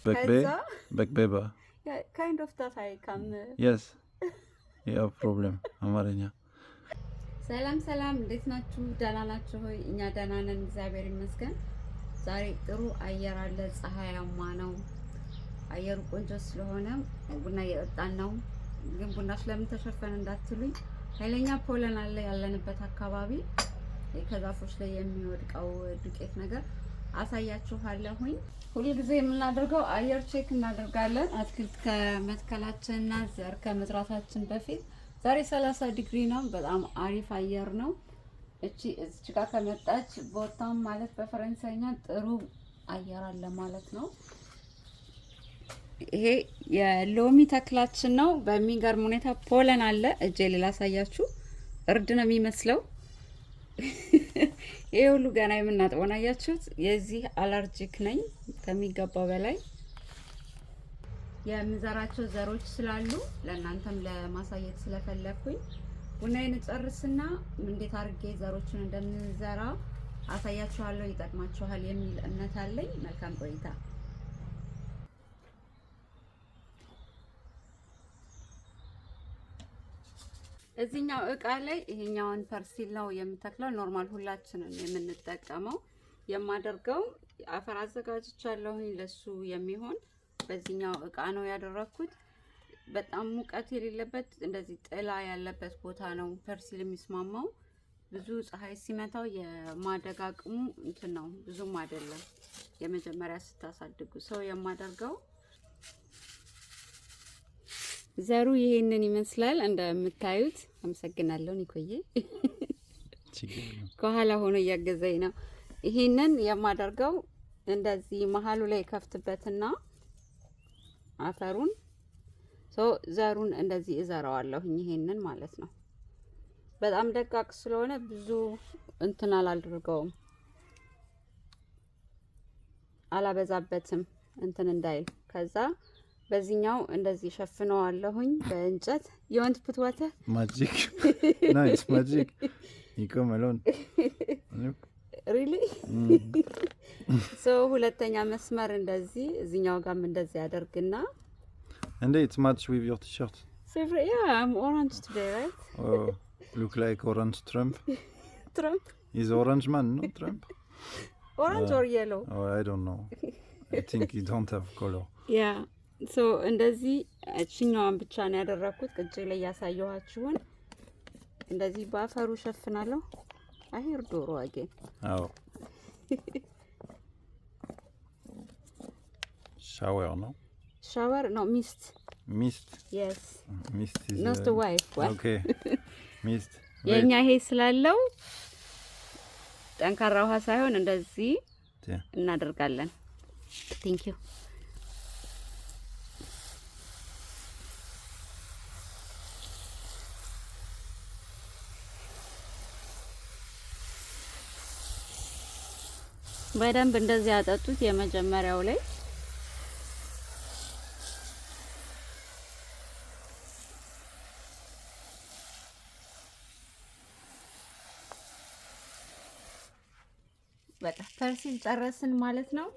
Bekbeba. Yeah, kind of that I can. Yes. Yeah, problem. አማርኛ ሰላም እንዴት ናችሁ? ደህና ናችሁ ሆይ? እኛ ደህና ነን፣ እግዚአብሔር ይመስገን። ዛሬ ጥሩ አየር አለ፣ ፀሐያማ ነው። አየሩ ቆንጆ ስለሆነ ቡና እየጠጣን ነው። ግን ቡና ስለምን ተሸፈነ እንዳትሉኝ፣ ኃይለኛ ፖለን አለ ያለንበት አካባቢ። ከዛፎች ላይ የሚወድቀው ዱቄት ነገር አሳያችኋለሁኝ። ሁሉ ጊዜ የምናደርገው አየር ቼክ እናደርጋለን፣ አትክልት ከመትከላችንና ዘር ከመዝራታችን በፊት። ዛሬ 30 ዲግሪ ነው፣ በጣም አሪፍ አየር ነው። እዚች ጋር ከመጣች ቦታም ማለት በፈረንሳይኛ ጥሩ አየር አለ ማለት ነው። ይሄ የሎሚ ተክላችን ነው። በሚገርም ሁኔታ ፖለን አለ። እጄ ላሳያችሁ፣ እርድ ነው የሚመስለው። ይሄ ሁሉ ገና የምናጥበው ነው። አያችሁት? የዚህ አለርጂክ ነኝ ከሚገባው በላይ። የምዘራቸው ዘሮች ስላሉ ለእናንተም ለማሳየት ስለፈለኩኝ ቡናዬን ጨርስና እንዴት አድርጌ ዘሮችን እንደምንዘራ አሳያችኋለሁ። ይጠቅማችኋል የሚል እምነት አለኝ። መልካም ቆይታ። እዚህኛው እቃ ላይ ይሄኛውን ፐርሲል ነው የምተክለው። ኖርማል ሁላችንም የምንጠቀመው የማደርገው አፈር አዘጋጅቻለሁ ለሱ የሚሆን በዚህኛው እቃ ነው ያደረኩት። በጣም ሙቀት የሌለበት እንደዚህ ጥላ ያለበት ቦታ ነው ፐርሲል የሚስማማው። ብዙ ፀሐይ ሲመታው የማደግ አቅሙ እንትን ነው ብዙም አይደለም። የመጀመሪያ ስታሳድጉ ሰው የማደርገው ዘሩ ይሄንን ይመስላል እንደምታዩት። አመሰግናለሁ ኒኮዬ፣ ከኋላ ሆኖ እያገዘኝ ነው። ይሄንን የማደርገው እንደዚህ መሀሉ ላይ ከፍትበትና አፈሩን ዘሩን እንደዚህ እዘራዋለሁ። ይሄንን ማለት ነው። በጣም ደቃቅ ስለሆነ ብዙ እንትን አላደርገውም፣ አላበዛበትም እንትን እንዳይል። ከዛ በዚህኛው እንደዚህ ሸፍነዋለሁኝ በእንጨት። የወንት ፑትዋተ ማጂክ ናይስ ማጂክ ይቆም አሎን ሪሊ ሁለተኛ መስመር እንደዚህ እዚህኛው ጋርም እንደዚህ ያደርግና and it's match with your t-shirt. So yeah, I'm orange today, right? Oh, look like orange Trump. Trump is orange man, no Trump? Orange or yellow? Oh, I don't know. I think he don't have color. Yeah. So እንደዚህ እቺኛዋን ብቻ ነው ያደረኩት። ቅጅ ላይ ያሳየኋችሁን እንደዚህ ባፈሩ ሸፍናለሁ። አሄር ዶሮ አገኝ። አዎ shower no? Shower no, mist. Mist? Yes. Mist is not the wife. What? Okay. Mist. የኛ ይሄ ስላለው ጠንካራ ውሃ ሳይሆን እንደዚህ እናደርጋለን። Thank you. በደንብ እንደዚህ ያጠጡት የመጀመሪያው ላይ። በቃ ፐርሲል ጨረስን ማለት ነው።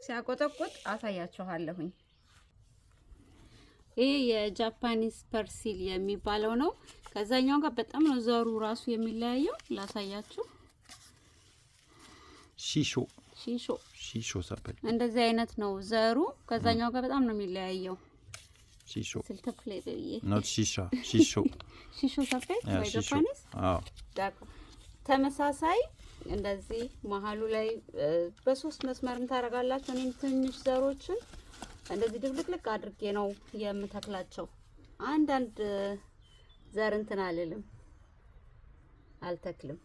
ሲያቆጠቁጥ አሳያችኋለሁኝ። ይሄ የጃፓኒስ ፐርሲል የሚባለው ነው። ከዛኛው ጋር በጣም ነው ዘሩ ራሱ የሚለያየው። ላሳያችሁ። ሺሾ ሳይል እንደዚህ አይነት ነው ዘሩ። ከዛኛው ጋር በጣም ነው የሚለያየው። ሺሾ ስልተፍሌ not shisha ሺሾ ሳይል ወይ ጃፓኒስ። አዎ ተመሳሳይ እንደዚህ መሀሉ ላይ በሶስት መስመርም ታረጋላችሁ። እኔም ትንሽ ዘሮችን እንደዚህ ድብልቅልቅ አድርጌ ነው የምተክላቸው። አንዳንድ ዘር እንትን አልተክልም።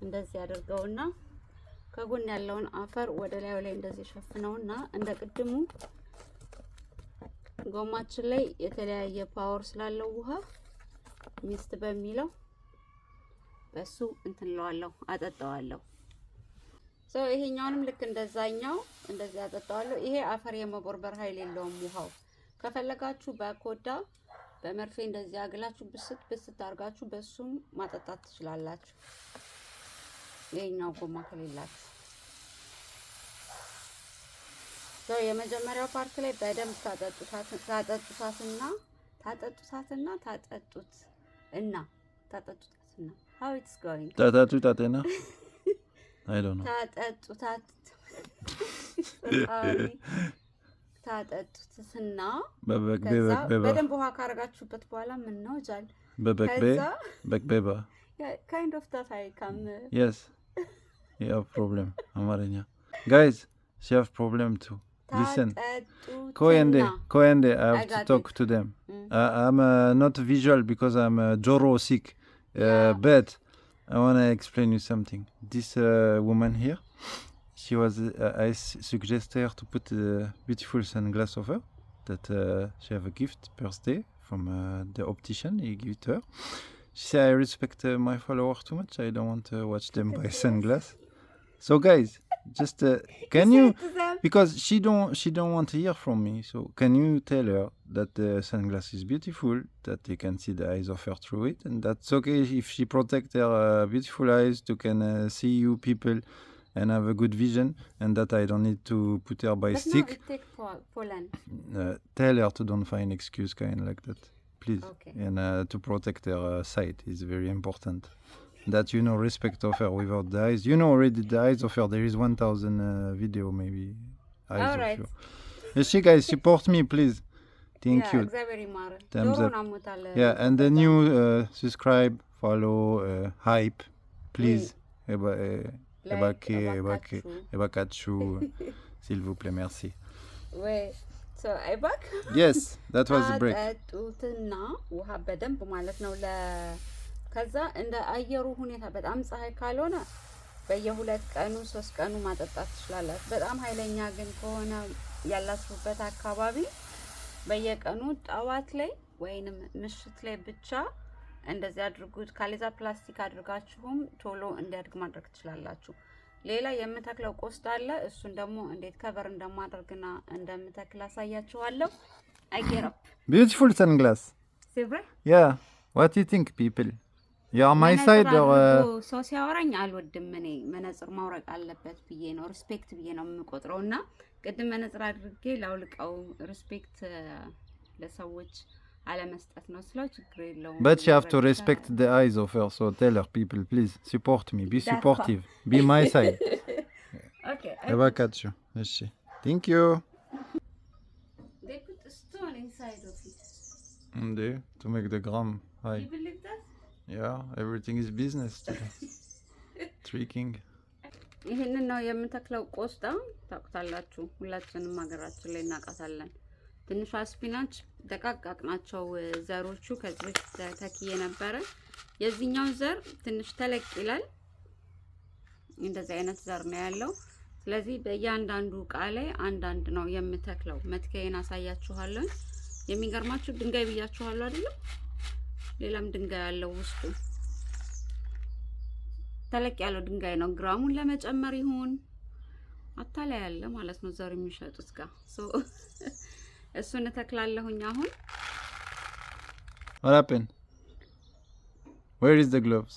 እንደዚህ አድርገውና ከጎን ያለውን አፈር ወደ ላይ እንደዚህ ሸፍነውና እንደ ቅድሙ ጎማችን ላይ የተለያየ ፓወር ስላለው ውሃ ሚስት በሚለው በሱ እንትንለዋለሁ አጠጣዋለሁ። ይሄኛውንም ልክ እንደዛኛው እንደዚህ አጠጣዋለሁ። ይሄ አፈር የመቦርበር ኃይል የለውም ውሃው። ከፈለጋችሁ በኮዳ በመርፌ እንደዚህ አግላችሁ ብስት አርጋችሁ በሱም ማጠጣት ትችላላችሁ። ይሄኛው ጎማ ከሌላት የመጀመሪያው ፓርት ላይ በደንብ ታጠጡታትና how it's going ታጠጡታትና I don't know ታጠጡትና በደንብ ውሃ ካረጋችሁበት በኋላ ምን ነው ጃል በበክቤባ kind of that I come yes you have problem አማርኛ guys she have problem too listen Koyende I have to talk to them I'm not visual because I'm joro sick but I want to explain you something this woman here she was I suggested her to put beautiful sunglass of her that she have a gift birthday from the optician he give it to her. She said I respect my followers too much. I don't want to watch them buy sunglass. So guys, just can you because she don't want to hear from me. So can you tell her that the sunglass is beautiful, that they can see the eyes of her through it, and that's okay if she protect her beautiful eyes to can see you people and have a good vision, and that I don't need to put her by stick. Tell her to don't find excuse kind like that. Please. Okay. And to protect her sight is very important. That respect of her without the eyes. Already the eyes of her. There is 1,000 video maybe. Eyes all right. Of her. She guys support me, please. Thank you. Thumbs up. Yeah, and the new subscribe, follow, hype, please. Ebakachu, s'il vous plaît, merci. Ouais. So I back? Yes, that was the break. ታጠጡትና ውሃ በደንብ ማለት ነው ከዛ እንደ አየሩ ሁኔታ በጣም ፀሐይ ካልሆነ በየ2 ቀኑ 3 ቀኑ ማጠጣት ትችላላችሁ። በጣም ኃይለኛ ግን ከሆነ ያላችሁበት አካባቢ በየቀኑ ጠዋት ላይ ወይንም ምሽት ላይ ብቻ እንደዚህ አድርጉት። ካሌዛ ፕላስቲክ አድርጋችሁም ቶሎ እንዲያድግ ማድረግ ትችላላችሁ። ሌላ የምተክለው ቆስጣ አለ። እሱን ደግሞ እንዴት ከቨር እንደማደርግና እንደምተክል አሳያችኋለሁ። I get up. Beautiful sunglass. Silver? Yeah. What do you think, people? Yeah, on my side or ሰው ሲያወራኝ አልወድም እኔ መነጽር ማውረቅ አለበት ብዬ ነው ሪስፔክት ብዬ ነው የምቆጥረውና ቅድም መነጽር አድርጌ ላውልቀው ሪስፔክት ለሰዎች አለመስጠት ነው ስለው ችግር የለውም but you have to respect the eyes of her so tell her people please support me be supportive be my side okay Ebakachu እሺ thank you they put a stone inside of it to make the gram high you believe that yeah everything is business today tricking ይሄንን ነው የምተክለው ቆስጣ ታውቁታላችሁ ሁላችንም ሀገራችን ላይ እናቃታለን ትንሿ ስፒናች ደቃቃቅ ናቸው ዘሮቹ ከዚህ ተኪየ ነበር የዚህኛው ዘር ትንሽ ተለቅ ይላል እንደዚህ አይነት ዘር ነው ያለው ስለዚህ በእያንዳንዱ ቃ ላይ አንዳንድ ነው የምተክለው መትከየን አሳያችኋለሁ የሚገርማችሁ ድንጋይ ብያችኋለሁ አይደል ሌላም ድንጋይ ያለው ውስጡ ተለቅ ያለው ድንጋይ ነው ግራሙን ለመጨመር ይሁን አታላይ ያለ ማለት ነው ዘር የሚሸጡት ጋር ሶ እሱን ተክላለሁኝ አሁን What happened? Where is the gloves?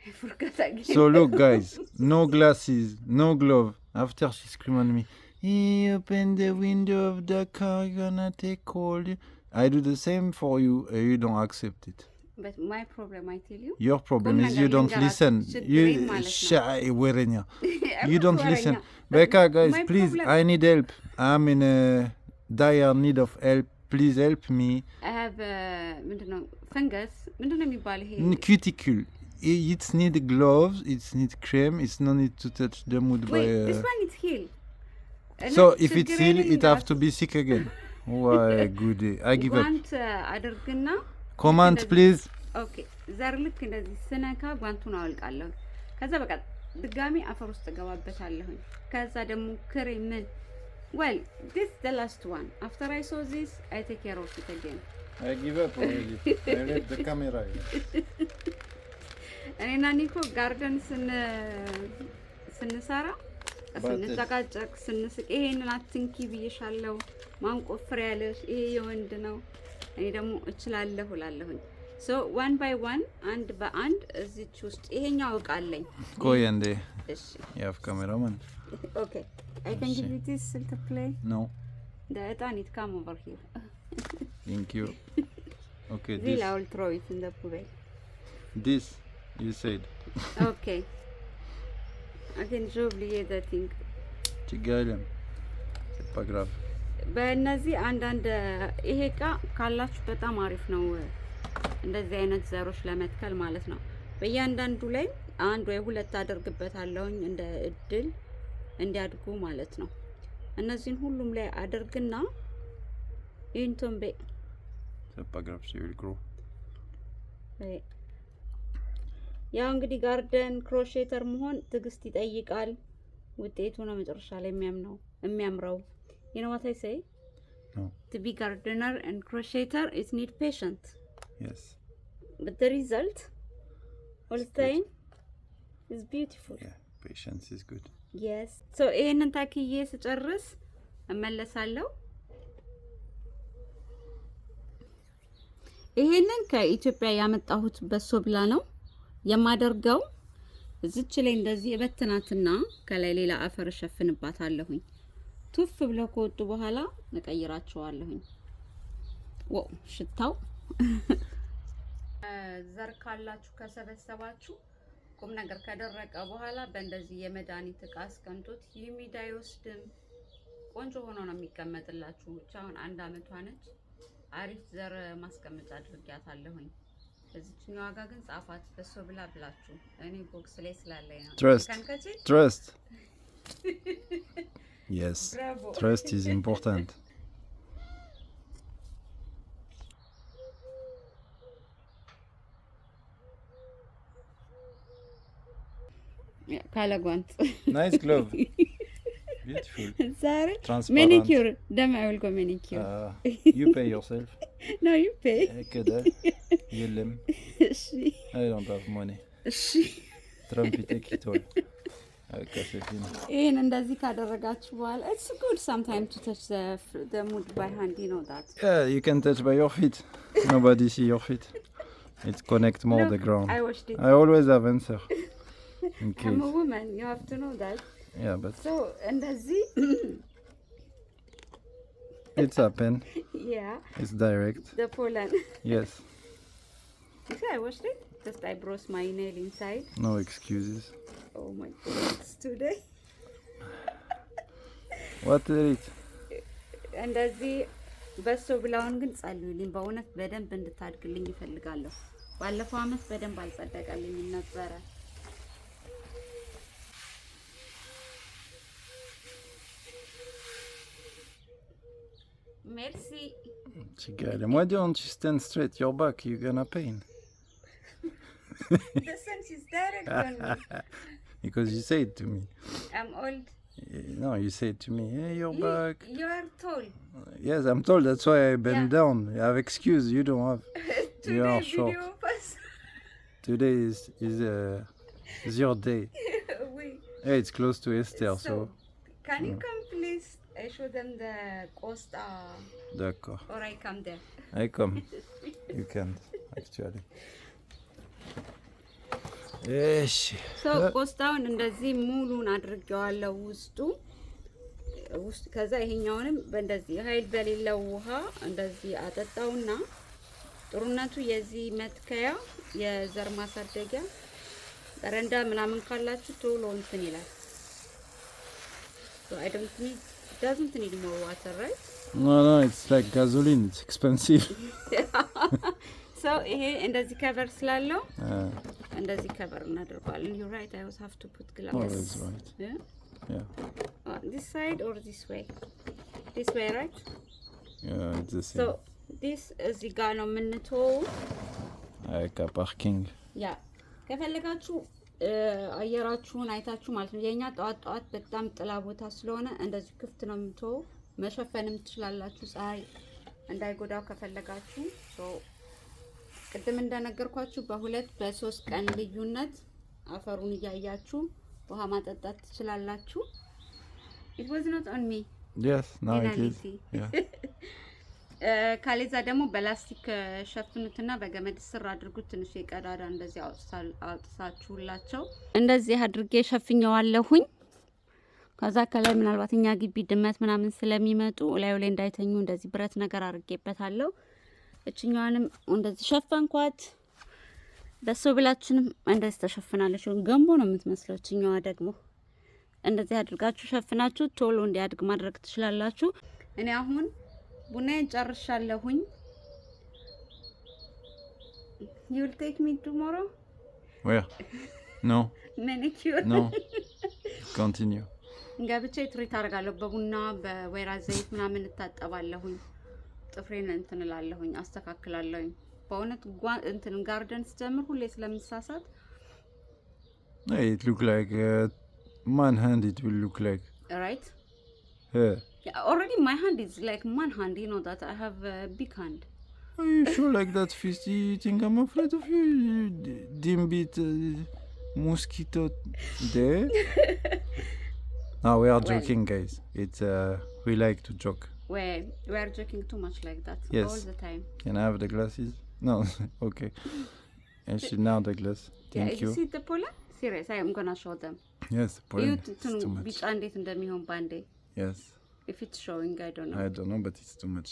I forgot again. So look guys, no glasses, no glove. After she screamed at me, "Hey, open the window of the car, you're gonna take cold." I do the same for you, you don't accept it. But my problem, I tell you. Your problem is you don't listen. You shy werenya. You don't listen. Becca guys, please, I need help. I'm in a dire need of help. Please help me. I have fungus. Cuticle. It need gloves. It need cream. It's no need to touch the mood by. This one is healed. So if it's healed, it have to be sick again. Why good? I give up. Comment please. Okay. ዘር ልክ እንደዚህ ስነካ ጓንቱን አውልቃለሁ። ከዛ በቃ ድጋሚ አፈር ውስጥ ገባበታለሁ። ከዛ ደግሞ ክሬም ምን Well, this is the last one. After I saw this, I take care of it again. I give up already. I left the camera. እኔና ኒኮ ጋርደን ስንሰራ ስንጨቃጨቅ ስንስቅ ይሄንን አትንኪ ብዬሻለሁ ማንቆፍር ያለሽ ይሄ የወንድ ነው እኔ ደግሞ እችላለሁ እላለሁኝ So one by one and በአንድ እዚች ውስጥ ይሄኛው እቃ አለኝ። ቆይ እንዴ እሺ you have cameraman? Okay, I can give you this to play. No. The Etan, it come over here. Thank you. Okay, Really, I will throw it in the pool. This you said. Okay. I can show you the thing. ችግር c'est pas grave. በእነዚህ አንዳንድ ይሄ እቃ ካላችሁ በጣም አሪፍ ነው። እንደዚህ አይነት ዘሮች ለመትከል ማለት ነው። በእያንዳንዱ ላይ አንድ ወይ ሁለት አደርግበታለሁኝ እንደ እድል እንዲያድጉ ማለት ነው። እነዚህን ሁሉም ላይ አደርግና ኢንቶምቤ c'est pas grave, she will grow. ያው እንግዲህ ጋርደን ክሮሼተር መሆን ትዕግስት ይጠይቃል። ውጤቱ ነው መጨረሻ ላይ የሚያምረው። You know what I say? No. To be gardener and crocheter, it need patience. Yes. But the result, all the time, is beautiful. Yeah, patience is good. Yes. So ይሄንን ታክዬ ስጨርስ እመለሳለሁ። ይሄንን ከኢትዮጵያ ያመጣሁት በሶ ብላ ነው የማደርገው። እዚች ላይ እንደዚህ የበትናትና ከላይ ሌላ አፈር ሸፍንባታለሁኝ። ቱፍ ብለው ከወጡ በኋላ እቀይራቸዋለሁኝ። ዋው ሽታው ዘር ካላችሁ ከሰበሰባችሁ ቁም ነገር ከደረቀ በኋላ በእንደዚህ የመድኃኒት እቃ አስቀምጡት። ዩሚድ አይወስድም። ቆንጆ ሆኖ ነው የሚቀመጥላችሁ። ብቻ አሁን 1 አመቷ ነች። አሪፍ ዘር ማስቀመጫ አድርጊያታለሁኝ። እዚህኛው ዋጋ ግን ጻፋት በሶ ብላ ብላችሁ እኔ ቦክስ ላይ ስላለኝ ነው። Trust. Yes. Bravo. Trust is important. ካለ ጓንት Nice glove. Beautiful. Sorry. Transparent. Manicure. Then I will go manicure. You pay yourself. No, you pay. كده يلم. I don't have money. Trump take it all. ይሄን እንደዚህ ካደረጋችሁ በኋላ it's good sometimes to touch the mood by hand, you know that. Yeah, you can touch by your feet. Nobody see your feet. It connect more Look, the ground. I washed it. I always have answer. In case. I'm a woman, you have to know that. Yeah, but So እንደዚህ it's happen. Yeah. It's direct. The pollen. Yes. You see, I washed it. Just I brushed my nail inside. No excuses. Oh my goodness, today. What is it? እንደዚህ በሶ ብላውን ግን ጸልዩልኝ። በእውነት በደንብ እንድታድግልኝ ይፈልጋለሁ። ባለፈው አመት በደንብ አልጸደቀልኝ ነበረ። Merci. Why don't you stand straight? Your back, you're gonna pain. The sun is direct on me. Because you said to me. I'm old. No, you said to me, hey, your back. You are tall. Yes, I'm tall. That's why I bend down. You have excuse. You don't have. Today You are short. video pass. Today is your day. Oui. Hey, it's close to Esther, so. Can you come please? I show them the Costa. D'accord. Or I come there. I come. You can't, actually. እሺ ቆስጣውን እንደዚህ ሙሉን አድርጌዋለሁ ውስጡ ከዛ ይሄኛውንም በእንደዚህ ኃይል በሌለው ውሃ እንደዚህ አጠጣውና ጥሩነቱ የዚህ መትከያ የዘር ማሳደጊያ በረንዳ ምናምን ካላችሁ ቶሎ እንትን ይላል። So I doesn't need more water, right? No, it's like gasoline. It's expensive. So ይሄ እንደዚህ ከቨር ስላለው እንደዚህ ከቨር እናደርጋለን። You're right. I always have to put gloves. Oh, that's right. Yeah. This side or this way? This way, right? Yeah, it's the same. So this እዚህ ጋር ነው የምንተው። car parking. Yeah. ከፈለጋችሁ አየራችሁን አይታችሁ ማለት ነው። የኛ ጧት በጣም ጥላ ቦታ ስለሆነ እንደዚህ ክፍት ነው የምትተው። መሸፈንም ትችላላችሁ ፀሐይ እንዳይጎዳው ከፈለጋችሁ። So ቅድም እንደነገርኳችሁ በ2-3 ቀን ልዩነት አፈሩን እያያችሁ ውሃ ማጠጣት ትችላላችሁ። It was not on me. Yes, now it is. Yeah. ካሌዛ ደግሞ በላስቲክ ሸፍኑትና በገመድ ስር አድርጉት። ትንሽ የቀዳዳ እንደዚህ አውጥታችሁላቸው እንደዚህ አድርጌ ሸፍኘዋለሁኝ። ከዛ ከላይ ምናልባት እኛ ግቢ ድመት ምናምን ስለሚመጡ ላዩ ላይ እንዳይተኙ እንደዚህ ብረት ነገር አድርጌበታለሁ። እችኛዋንም እንደዚህ ሸፈንኳት። በሶብላችንም እንደዚህ ተሸፍናለች። ገንቦ ነው የምትመስለው። እችኛዋ ደግሞ እንደዚህ አድርጋችሁ ሸፍናችሁ ቶሎ እንዲያድግ ማድረግ ትችላላችሁ። እኔ አሁን ቡናዬን ጨርሻለሁኝ። You will take me tomorrow? Where? No. Manicure? No. Continue. ገብቼ ትሪት አደርጋለሁ። በቡና በወይራ ዘይት ምናምን እታጠባለሁኝ። ጥፍሬን እንትን እላለሁኝ፣ አስተካክላለሁኝ። በእውነት እንትን ጋርደን ስጀምር ሁሌ ስለምሳሳት It look like man hand. It will look like. Right? Yeah. Yeah, already my hand is like man hand. You know that I have a big hand. Are you sure like that, Fisty? You think I'm afraid of you? You dim bit mosquito there? No, we are joking, guys. It's we like to joke. We are joking too much like that. Yes. All the time. Can I have the glasses? No. Okay. And she now the glass. Thank you. You see the pollen? Serious, I am gonna show them. Yes, pollen. You It's too much. bicha እንዴት እንደሚሆን ባንዴ. Yes. If it's showing, I don't know. I don't know, but it's too much.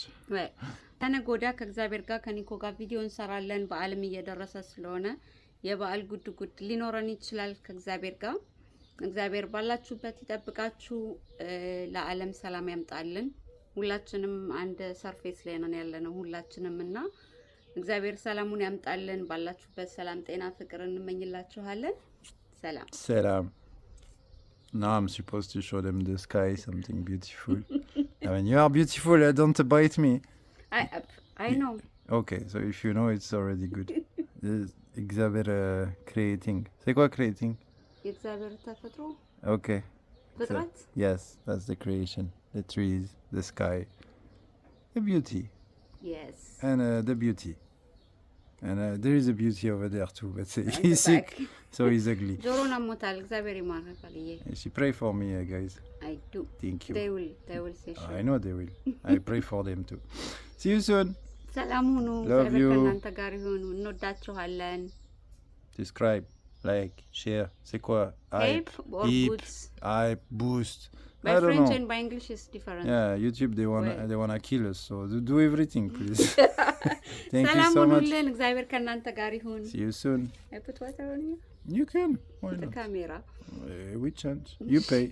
ተነገ ወዲያ ከእግዚአብሔር ጋር ከኒኮ ጋር ቪዲዮ እንሰራለን። በዓልም እየደረሰ ስለሆነ የበዓል ጉድ ሊኖረን ይችላል ከእግዚአብሔር ጋር። እግዚአብሔር ባላችሁበት ይጠብቃችሁ፣ ለዓለም ሰላም ያምጣልን። ሁላችንም አንድ ሰርፌስ ላይ ነን ያለነው ሁላችንም እና እግዚአብሔር ሰላሙን ያምጣልን። ባላችሁበት ሰላም፣ ጤና፣ ፍቅር እንመኝላችኋለን። ሰላም። Now I'm supposed to show them the sky, something beautiful. I mean, you are beautiful. Don't bite me. I know. Okay, so if you know, it's already good. እግዚአብሔር creating. C'est quoi creating? የእግዚአብሔር ተፈጥሮ። Okay. ፍጥረት? Yes, that's the creation. The trees, the sky, the beauty. Yes. And the beauty. And there is a beauty over there too, but he's sick, so he's ugly. ጆሮና ሞታል። እግዚአብሔር ይማረካል። She pray for me, guys. I do. Thank you. They will say so. I know they will. I pray for them too. See you soon. ሰላም ሁኑ። Love you. ከእናንተ ጋር ይሁኑ። እንወዳችኋለን። Subscribe, like, share. C'est quoi? Hype or boost? Hype, boost. By I don't French know. and by English is different. Yeah, YouTube they wanna kill us, so do everything, please. Thank you ሰላም so much. ሁኑልን። እግዚአብሔር ከእናንተ ጋር ይሁን። See you soon. I put water on you? You can. Why The not? camera. We change. You pay.